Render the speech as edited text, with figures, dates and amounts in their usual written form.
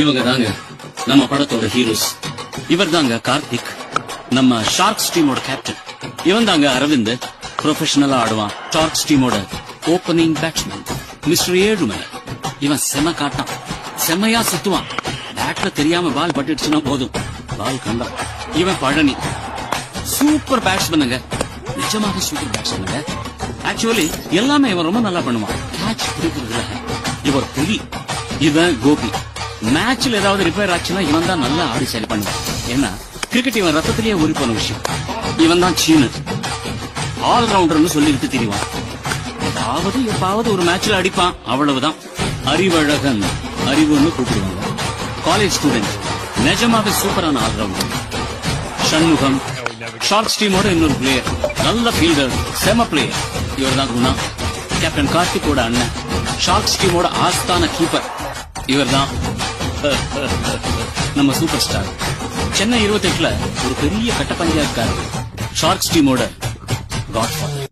இவங்க தாங்க நம்ம படத்தோட ஹீரோஸ். இவர் தாங்க கார்த்திக், நம்ம ஷார்க்ஸ் டீமோட கேப்டன். இவன் தாங்க அரவிந்த், ப்ரொஃபஷனலா ஆடுவான். ஷார்க்ஸ் டீமோட ஓபனிங் பேட்ஸ்மேன். மிஸ்டர் ஏழுமலை, இவன் செம காட்டான், செம்மையா சுத்துவான். பேட்ல தெரியாம பால் பட்டுடுச்சுன்னா போதும், பால் கண்டா. இவன் பழனி, சூப்பர் பேட்ஸ்மேனுங்க, நிஜமாக சூப்பர் பேட்ஸ்மேனுங்க. ஆக்சுவலி எல்லாமே இவன் ரொம்ப நல்லா பண்ணுவான். கேட்ச் பிடிக்கிறதுல இவர் புலி. இவன் கோபி, மேட்ச்ல ஏதாவது ரிப்பேர் ஆச்சுன்னா இவன் தான் நல்லா ஆடி சரி பண்ணுவான். ஏன்னா கிரிக்கெட் இவன் ரத்தத்திலேயே ஊறி போன விஷயம். இவன் தான் சீனு, ஆல்ரவுண்டர்னு சொல்லிட்டு தெரிவான். ஏதாவது எப்பாவது ஒரு மேட்ச்ல அடிப்பான், அவ்வளவுதான். அறிவழகன், அறிவுன்னு கூப்பிடுவாங்க. காலேஜ் ஸ்டூடெண்ட், நிஜமாக சூப்பரான ஆல்ரவுண்டர். சண்முகம், ஷார்க்ஸ் டீமோட இன்னொரு பிளேயர், நல்ல ஃபீல்டர், செம பிளேயர். இவர் தான் குணா, கேப்டன் கார்த்திகோட அண்ணன், ஷார்க்ஸ் டீமோட ஆஸ்தான கீப்பர். இவர் தான் நம்ம சூப்பர் ஸ்டார். சென்னை 28ல ஒரு பெரிய கட்ட பஞ்சாயத்துக்காரர், ஷார்க்ஸ் டீமோட காட்ஃபாதர்.